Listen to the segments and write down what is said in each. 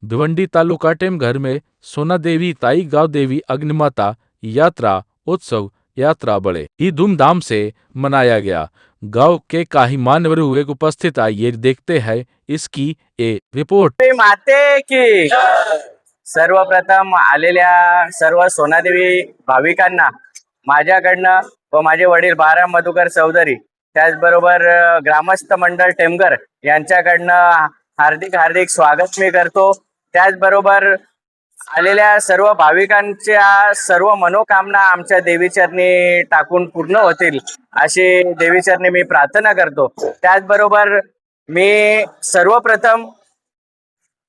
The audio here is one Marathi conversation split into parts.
भिवंडी तालुका टेमघर में सोना देवी ताई गांव देवी अग्निमाता यात्रा उत्सव यात्रा बड़े ही धूमधाम से मनाया गया। गांव के काही मान्यवर हुए उपस्थित, आइए देखते हैं इसकी ए रिपोर्ट। माते की सर्वप्रथम आलेल्या सर्व सोनादेवी भाविकांना माझ्याकडनं व माझे वडील बाराम मधुकर चौधरी त्याचबरोबर ग्रामस्थ मंडळ टेमघर यांच्याकडनं हार्दिक स्वागत मी करतो। त्याचबरोबर आलेल्या सर्व भाविकांच्या सर्व मनोकामना आमच्या देवीचरणी टाकून पूर्ण होतील अशी देवीचरणी मी प्रार्थना करतो। त्याचबरोबर मी सर्वप्रथम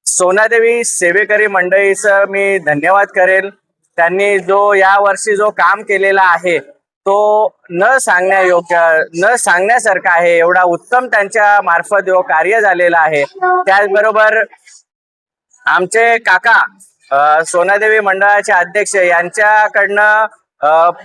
सोनादेवी सेवेकरी मंडळीचं मी धन्यवाद करेल। त्यांनी जो या वर्षी जो काम केलेला आहे तो न सांगण्यासारखा आहे, एवढा उत्तम त्यांच्या मार्फत जो कार्य झालेला आहे। त्याचबरोबर आमचे काका सोनादेवी मंडळाचे अध्यक्ष यांच्याकडनं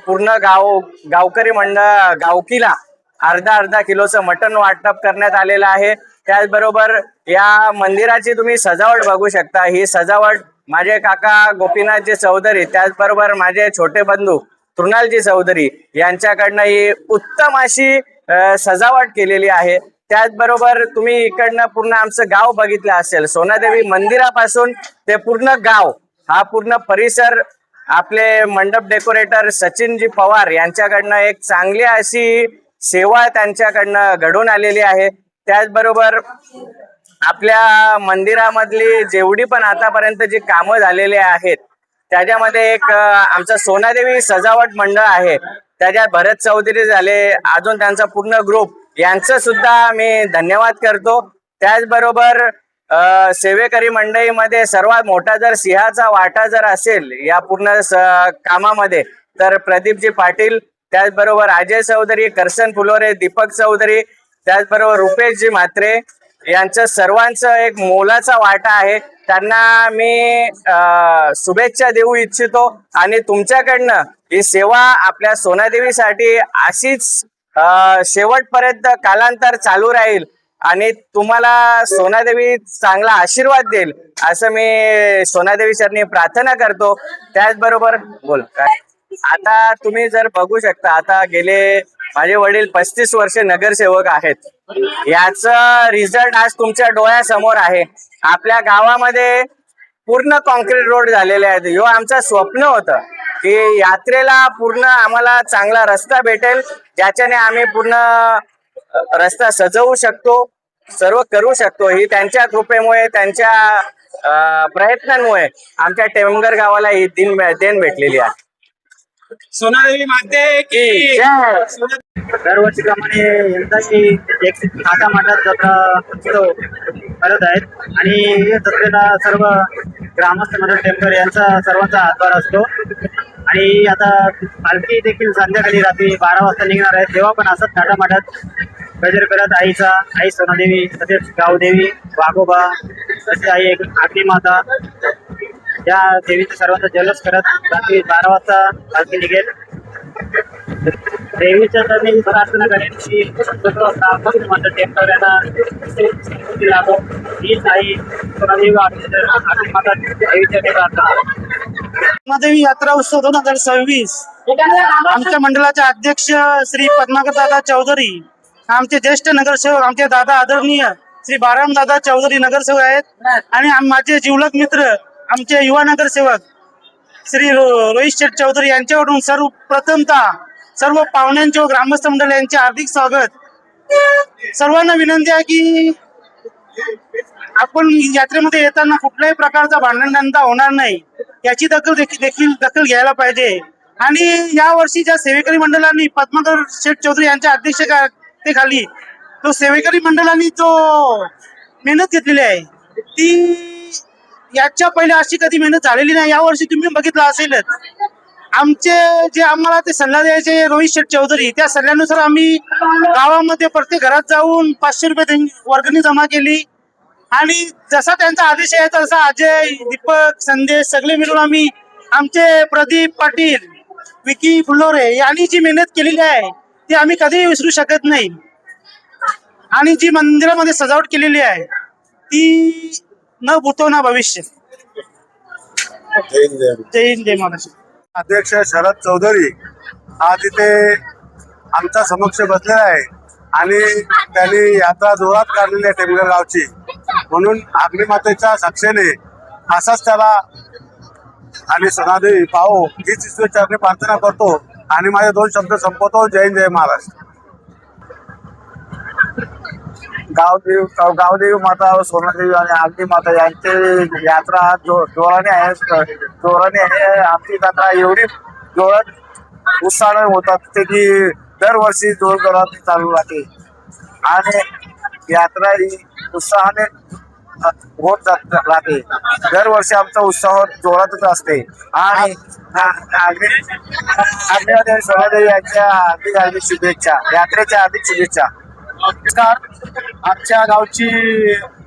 पूर्ण गावकरी मंडळ गावकीला अर्धा किलोचं मटण वाटप करण्यात आलेलं आहे। त्याचबरोबर या मंदिराची तुम्ही सजावट बघू शकता। ही सजावट माझे काका गोपीनाथजी चौधरी त्याचबरोबर माझे छोटे बंधू तृणालजी चौधरी यांच्याकडनं ही उत्तम अशी सजावट केलेली आहे। त्याचबरोबर तुम्ही इकडनं पूर्ण आमचं गाव बघितलं असेल, सोनादेवी मंदिरापासून ते पूर्ण गाव हा पूर्ण परिसर आपले मंडप डेकोरेटर सचिनजी पवार यांच्याकडनं एक चांगली अशी सेवा त्यांच्याकडनं घडून आलेली आहे। त्याचबरोबर आपल्या मंदिरामधली जेवढी पण आतापर्यंत जी कामं झालेली आहेत त्याच्यामध्ये एक आमचं सोनादेवी सजावट मंडळ आहे, त्याच्यात भरत चौधरी झाले, अजून त्यांचा पूर्ण ग्रुप यांचं सुद्धा मी धन्यवाद करतो। त्याचबरोबर सेवेकरी मंडळीमध्ये सर्वात मोठा जर सिंहाचा वाटा जर असेल या पूर्ण कामामध्ये तर प्रदीपजी पाटील, त्याचबरोबर अजय चौधरी, करसन फुलोरे, दीपक चौधरी, त्याचबरोबर रुपेशजी म्हात्रे यांचं सर्वांचं एक मोलाचा वाटा आहे। त्यांना मी शुभेच्छा देऊ इच्छितो आणि तुमच्याकडनं ही सेवा आपल्या सोनादेवीसाठी अशीच शेवटपर्यंत कालांतर चालू राहील आणि तुम्हाला सोनादेवी चांगला आशीर्वाद देईल असं मी सोनादेवी चरणी प्रार्थना करतो। त्याचबरोबर आता तुम्ही जर बघू शकता, आता गेले माझे वडील 35 वर्ष नगरसेवक आहेत, याचा रिझल्ट आज तुमच्या डोळ्यासमोर आहे। आपल्या गावामध्ये पूर्ण कॉन्क्रीट रोड झालेले आहेत। ह्यो आमचं स्वप्न होतं की यात्रेला पूर्ण आम्हाला चांगला रस्ता भेटेल, ज्याच्याने आम्ही पूर्ण रस्ता सजवू शकतो, सर्व करू शकतो। ही त्यांच्या कृपेमुळे, त्यांच्या प्रयत्नांमुळे आमच्या टेमघर गावाला ही देण भेटलेली आहे। सोनादेवी माते की दरवर्षीप्रमाणे यंदाही एक थाटामाटात जत्रा करत आहेत आणि या जत्रेला सर्व ग्रामस्थ मंडळ टेमघर यांचा सर्वांचा हातभार असतो आणि आता पालखी देखील संध्याकाळी रात्री 12 वाजता निघणार आहे, तेव्हा पण असंच थाटामाटात गजर करत आई सोनादेवी, तसेच गावदेवी, वाघोबा, तसे आई एक अग्निमाता या देवीचे सर्वांचा जल्लोष करत रात्री 12 वाजता पालखी निघेल। देवीच्या चरणी प्रार्थना करेन की मंडळ टेमघर यांना लाभो, हीच आई सोनादेवी अग्निमाता देवीच्या प्रार्थना। सोनादेवी यात्रा उत्सव 2026 आमच्या मंडळाचे अध्यक्ष श्री पद्माकर दादा चौधरी, आमचे ज्येष्ठ नगरसेवक, आमचे दादा आदरणीय श्री बाराम दादा चौधरी नगरसेवक आहेत आणि माझे जिवलग मित्र आमचे युवा नगरसेवक श्री रोहित शेठ चौधरी यांच्याकडून सर्वप्रथमतः सर्व पाहुण्यांचे व ग्रामस्थ मंडळ यांचे हार्दिक स्वागत। सर्वांना विनंती आहे की आपण यात्रेमध्ये येताना कुठल्याही प्रकारचा भांडणदंडा होणार नाही याची दखल घ्यायला पाहिजे। आणि या वर्षी ज्या सेवेकरी मंडळांनी पद्माकर शेठ चौधरी यांच्या अध्यक्षतेखाली तो सेवेकरी मंडळांनी जो मेहनत घेतलेली आहे ती याच्या पहिले अशी कधी मेहनत झालेली नाही। या वर्षी तुम्ही बघितलं असेलच, आमचे जे आम्हाला ते सल्ला द्यायचे रोहित शेठ चौधरी, त्या सल्ल्यानुसार आम्ही गावामध्ये प्रत्येक घरात जाऊन 500 रुपये वर्गणी जमा केली आणि जसा त्यांचा आदेश आहे तसा अजय, दीपक, संदेश सगळे मिळून आम्ही आमचे प्रदीप पाटील, विकी फुलोरे यांनी जी मेहनत केलेली आहे ती आम्ही कधीही विसरू शकत नाही। आणि जी मंदिरामध्ये सजावट केलेली आहे ती न भूतो ना भविष्य. जय हिंद जय महाराष्ट्र. अध्यक्ष शरद चौधरी आज इथे आमच्या समक्ष बसलेला आहे आणि त्यांनी यात्रा जोरात काढलेली आहे टेमघर गावची. म्हणून अग्निमातेच्या साक्षीने असाच त्याला आणि सोनादेवी पाहो हीच ईश्वर चरणी प्रार्थना करतो आणि माझे 2 शब्द संपवतो. जय हिंद जय महाराष्ट्र. गावदेवी माता सोनादेवी आणि अग्नि माता यांची यात्रा जोराने आहे. आमची यात्रा एवढी जोरात उत्साहाने होतात ते की दरवर्षी जोरात चालू राहते आणि यात्रा ही उत्साहाने होत राहते. दरवर्षी आमचा उत्साह जोरातच असते आणि अग्निमाता सोनादेवी यांच्या हार्दिक शुभेच्छा. यात्रेच्या हार्दिक शुभेच्छा. नमस्कार. आमच्या गावची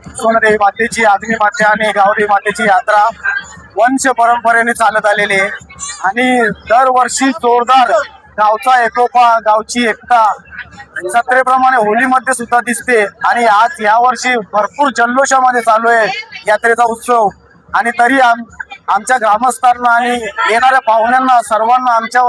सोनादेवी मातेची अग्नि माता आणि गावदेवी मातेची यात्रा वंश परंपरेने चालत आलेली आहे आणि दरवर्षी जोरदार गावचा एकोपा गावची एकता जत्रेप्रमाणे होलीमध्ये सुद्धा दिसते आणि आज यावर्षी भरपूर जल्लोषामध्ये चालू आहे यात्रेचा उत्सव. आणि तरी आमच्या ग्रामस्थांना आणि येणाऱ्या पाहुण्यांना सर्वांना आमच्या